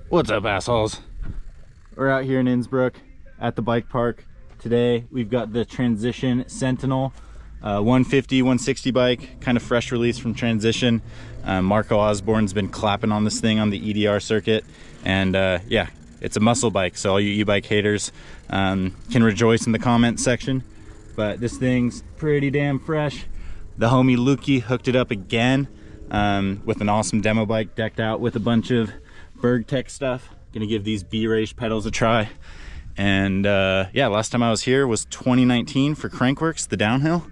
What's up, assholes? We're out here in Innsbruck at the bike park. Today we've got the Transition Sentinel 150, 160 bike, kind of fresh release from Transition. Marco Osborne's been clapping on this thing on the EDR circuit, and yeah, it's a muscle bike, so all you e-bike haters can rejoice in the comment section. But this thing's pretty damn fresh. The homie Lukey hooked it up again with an awesome demo bike decked out with a bunch of Berg Tech stuff. Gonna give these B-Race pedals a try. And yeah, last time I was here was 2019 for Crankworks, the downhill.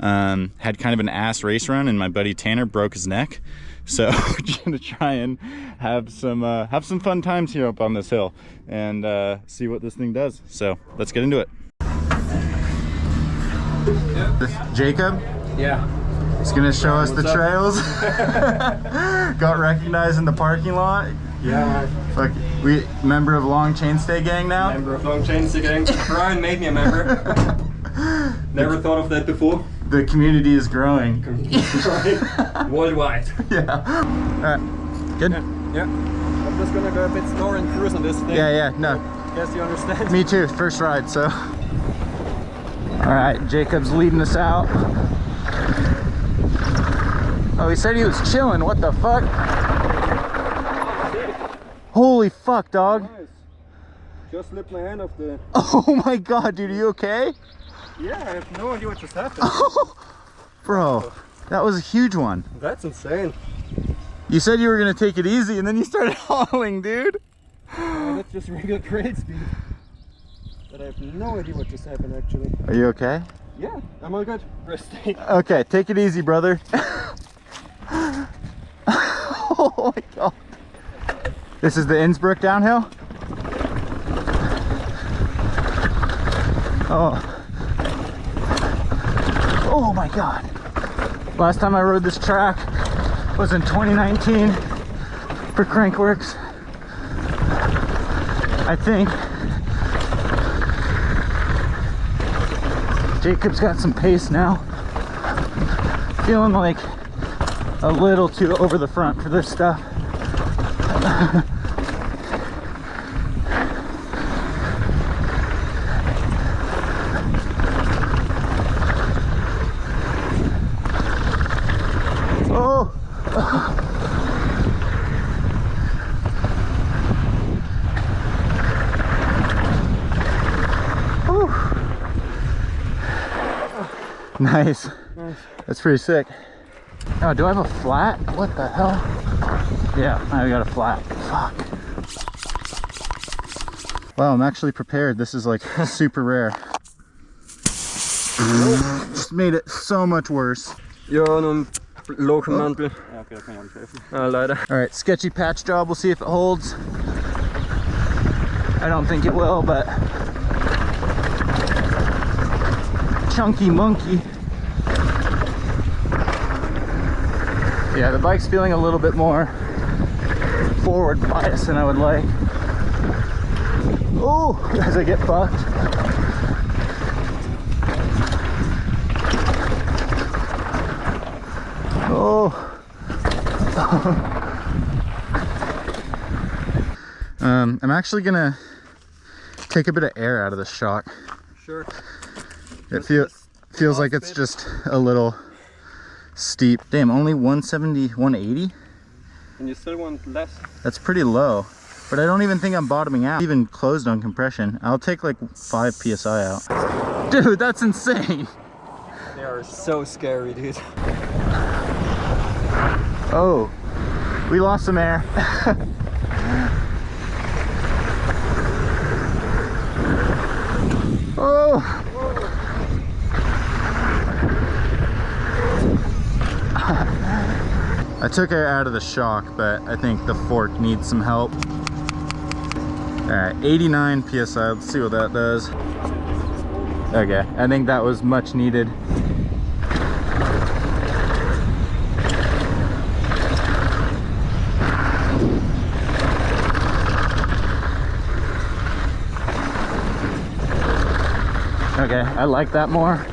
Had kind of an ass race run, and my buddy Tanner broke his neck. So just gonna try and have some fun times here up on this hill and see what this thing does. So let's get into it. Yeah. Jacob? Yeah. He's gonna show us the trails. Got recognized in the parking lot. Yeah. Fuck, we member of Long Chainstay Gang now? Member of Long Chainstay Gang. Brian made me a member. Never thought of that before. The community is growing. Worldwide. Yeah. Alright. Good? Yeah. I'm just gonna go a bit slower and cruise on this thing. Yeah, no. Guess you understand. Me too, first ride, so. Alright, Jacob's leading us out. Oh, he said he was chilling, what the fuck? Holy fuck, dog. Nice. Just slipped my hand off the... Oh my god, dude, are you okay? Yeah, I have no idea what just happened. Bro, that was a huge one. That's insane. You said you were gonna take it easy and then you started hauling, dude. That's just regular trail speed. But I have no idea what just happened, actually. Are you okay? Yeah, I'm all good. Resting. Okay, take it easy, brother. Oh my god. This is the Innsbruck downhill? Oh. Oh my god. Last time I rode this track was in 2019 for Crankworks. I think Jacob's got some pace now. Feeling like a little too over the front for this stuff. Oh! Nice. That's pretty sick. Oh, do I have a flat? What the hell? Yeah, I got a flat. Fuck. Wow, I'm actually prepared. This is like super rare. Just made it so much worse. Ja, någon lågmantel. Ja, okej, jag kan göra det. Ja, leider. Alright, sketchy patch job. We'll see if it holds. I don't think it will, but... Chunky monkey. Yeah, the bike's feeling a little bit more forward bias than I would like. Oh, as I get fucked. Oh. I'm actually gonna take a bit of air out of the shock. Sure. It feels like it's just a little steep. Damn, only 170, 180? And you still want less? That's pretty low. But I don't even think I'm bottoming out. Even closed on compression. I'll take like 5 PSI out. Dude, that's insane. They are so scary, dude. Oh, we lost some air. Oh. I took air out of the shock, but I think the fork needs some help. Alright, 89 PSI, let's see what that does. Okay, I think that was much needed. Okay, I like that more.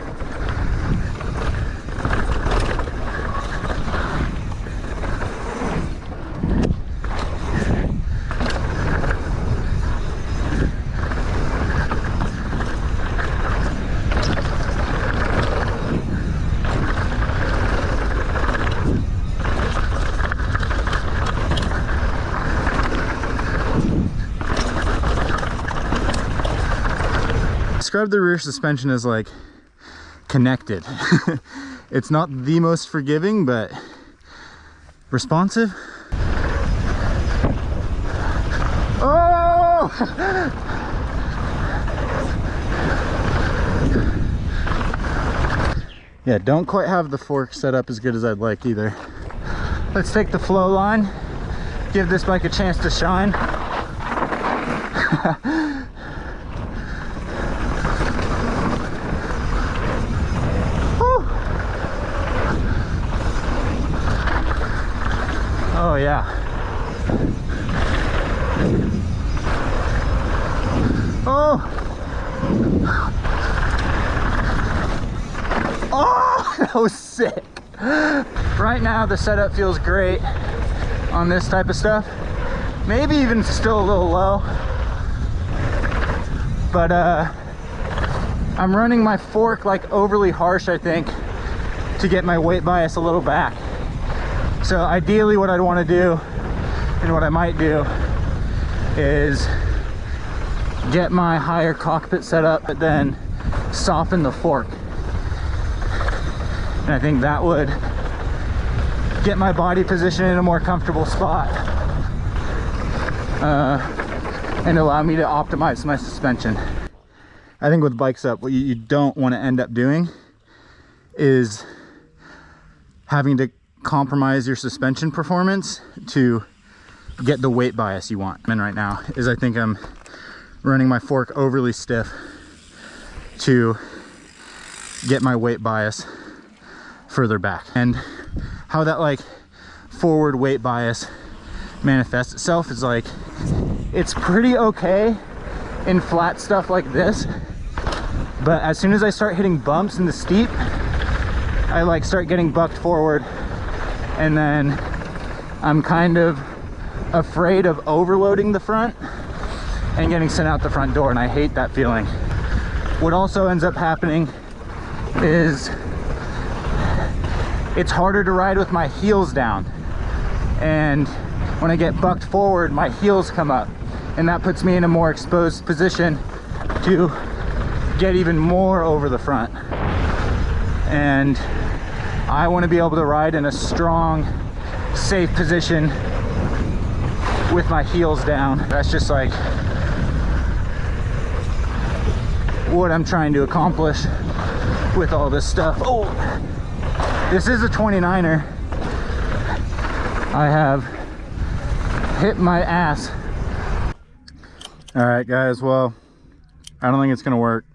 describe the rear suspension as like connected. It's not the most forgiving, but responsive. Oh! Yeah, don't quite have the fork set up as good as I'd like either. Let's take the flow line, give this bike a chance to shine. Oh yeah. Oh! Oh, that was sick. Right now the setup feels great on this type of stuff. Maybe even still a little low. But I'm running my fork like overly harsh, I think, to get my weight bias a little back. So ideally what I'd want to do, and what I might do, is get my higher cockpit set up, but then soften the fork. And I think that would get my body position in a more comfortable spot and allow me to optimize my suspension. I think with bikes up, what you don't want to end up doing is having to compromise your suspension performance to get the weight bias you want. And right now is I think I'm running my fork overly stiff to get my weight bias further back. And how that like forward weight bias manifests itself is like, it's pretty okay in flat stuff like this, but as soon as I start hitting bumps in the steep, I like start getting bucked forward, and then I'm kind of afraid of overloading the front and getting sent out the front door, and I hate that feeling. What also ends up happening is it's harder to ride with my heels down, and when I get bucked forward, my heels come up, and that puts me in a more exposed position to get even more over the front. And I want to be able to ride in a strong, safe position with my heels down. That's just like what I'm trying to accomplish with all this stuff. Oh, this is a 29er. I have hit my ass. All right, guys, well, I don't think it's gonna work.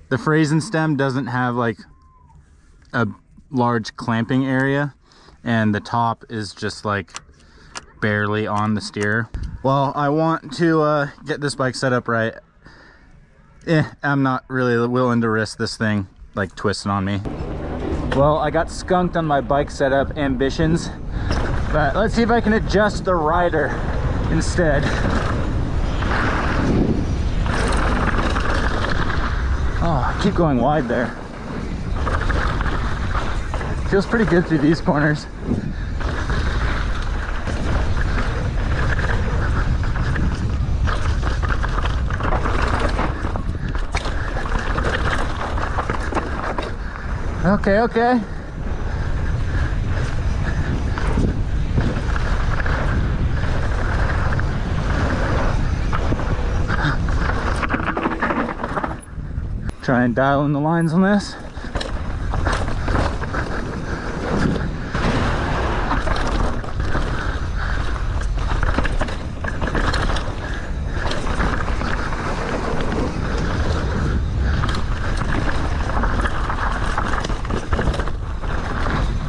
The Phrasen stem doesn't have like a large clamping area, and the top is just like barely on the steer. Well, I want to get this bike set up right. I'm not really willing to risk this thing like twisting on me. Well, I got skunked on my bike setup ambitions, but let's see if I can adjust the rider instead. Oh, I keep going wide there. Feels pretty good through these corners. Okay, okay. Try and dial in the lines on this.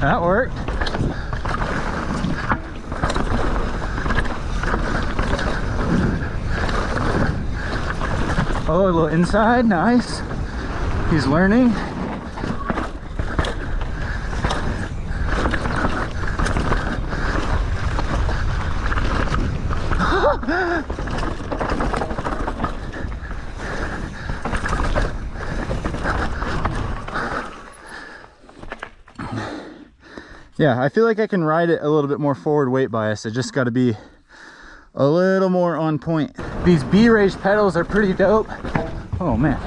That worked. Oh, a little inside, nice. He's learning. Yeah, I feel like I can ride it a little bit more forward weight bias. I just got to be a little more on point. These B-raised pedals are pretty dope. Oh man.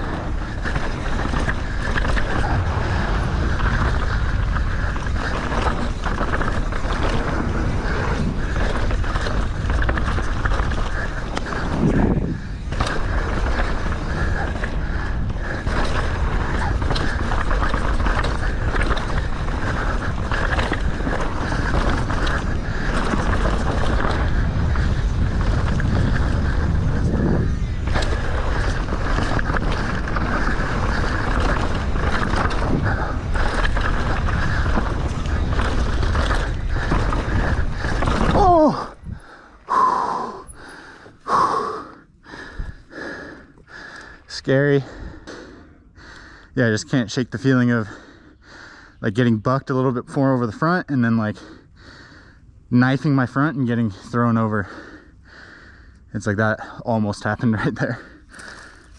Scary. Yeah, I just can't shake the feeling of like getting bucked a little bit more over the front and then like knifing my front and getting thrown over. It's like that almost happened right there.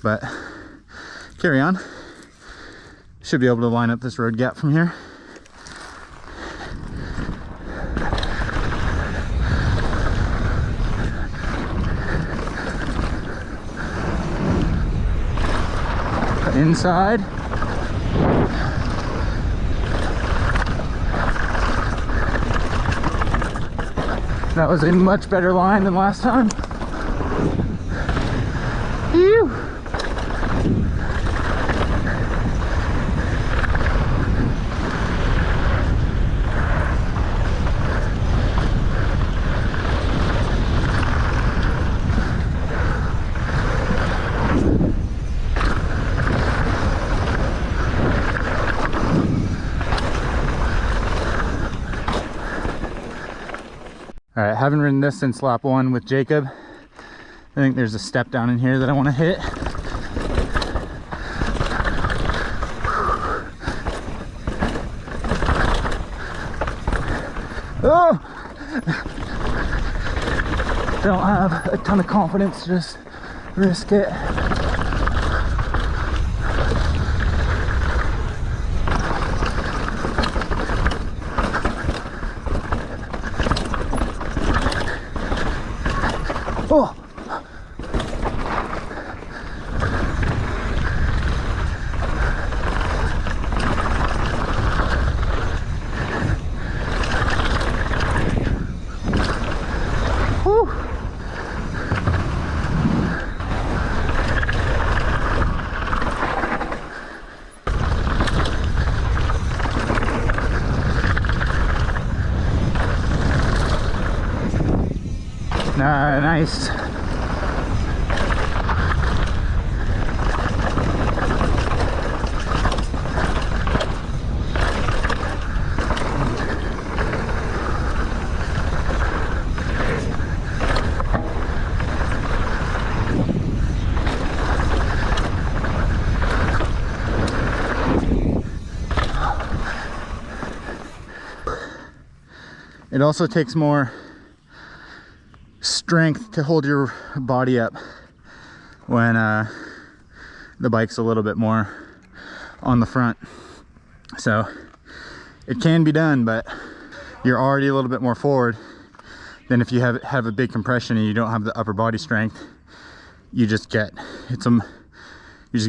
But carry on. Should be able to line up this road gap from here. Inside. That was a much better line than last time. Phew. All right, haven't ridden this since lap 1 with Jacob. I think there's a step down in here that I want to hit. Oh! Don't have a ton of confidence to just risk it. Oh! Whew. Nice. It also takes more strength to hold your body up when the bike's a little bit more on the front. So it can be done, but you're already a little bit more forward than if you have a big compression and you don't have the upper body strength. You just get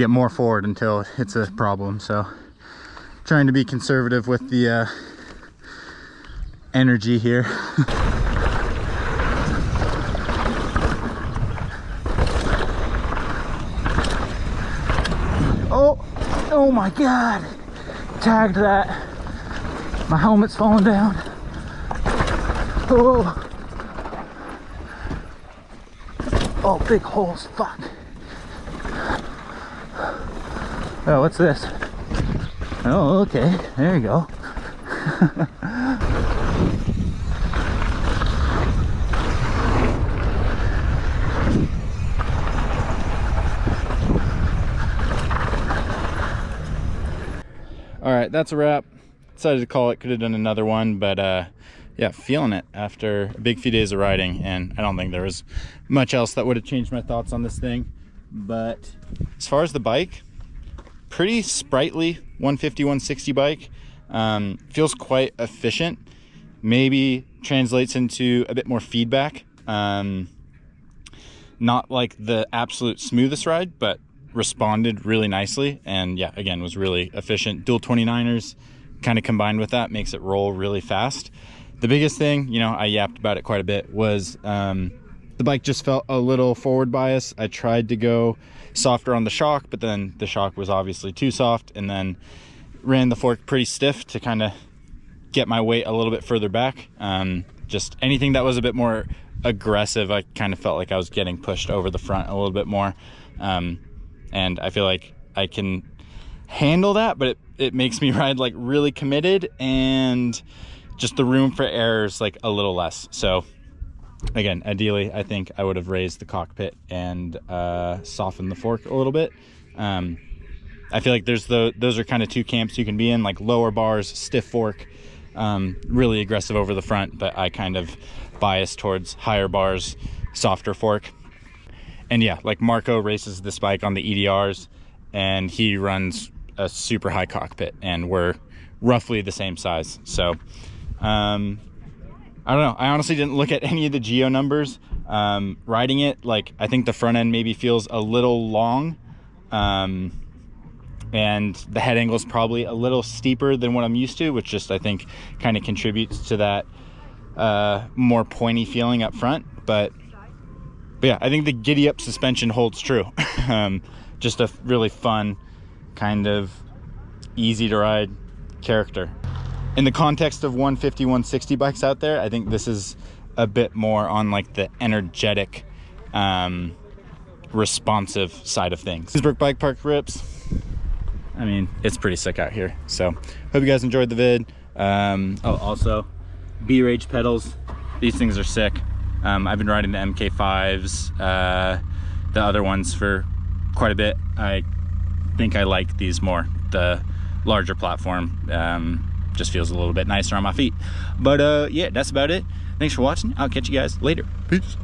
more forward until it's a problem. So trying to be conservative with the energy here. Oh my god, tagged that. My helmet's falling down. Oh, big holes, fuck. Oh, what's this? Oh, okay, there you go. All right, that's a wrap. Decided to call it. Could have done another one, but yeah, feeling it after a big few days of riding, and I don't think there was much else that would have changed my thoughts on this thing. But as far as the bike, pretty sprightly 150, 160 bike. Feels quite efficient. Maybe translates into a bit more feedback. not like the absolute smoothest ride, but responded really nicely. And yeah, again, was really efficient. Dual 29ers kind of combined with that makes it roll really fast. The biggest thing, you know, I yapped about it quite a bit, was the bike just felt a little forward bias. I tried to go softer on the shock, but then the shock was obviously too soft, and then ran the fork pretty stiff to kind of get my weight a little bit further back. Just anything that was a bit more aggressive, I kind of felt like I was getting pushed over the front a little bit more. And I feel like I can handle that, but it makes me ride like really committed, and just the room for errors like a little less. So again, ideally, I think I would have raised the cockpit and softened the fork a little bit. I feel like those are kind of two camps you can be in, like lower bars, stiff fork, really aggressive over the front, but I kind of bias towards higher bars, softer fork. And yeah, like Marco races this bike on the EDRs, and he runs a super high cockpit, and we're roughly the same size. So I don't know, I honestly didn't look at any of the geo numbers. Riding it, like, I think the front end maybe feels a little long, and the head angle is probably a little steeper than what I'm used to, which just I think kind of contributes to that more pointy feeling up front. But yeah, I think the giddy up suspension holds true. Just a really fun, kind of easy to ride character. In the context of 150, 160 bikes out there, I think this is a bit more on like the energetic, responsive side of things. Innsbruck Bike Park rips. I mean, it's pretty sick out here. So hope you guys enjoyed the vid. Oh, also B-Rage pedals. These things are sick. I've been riding the MK5s, the other ones, for quite a bit. I think I like these more. The larger platform just feels a little bit nicer on my feet. But yeah, that's about it. Thanks for watching. I'll catch you guys later. Peace.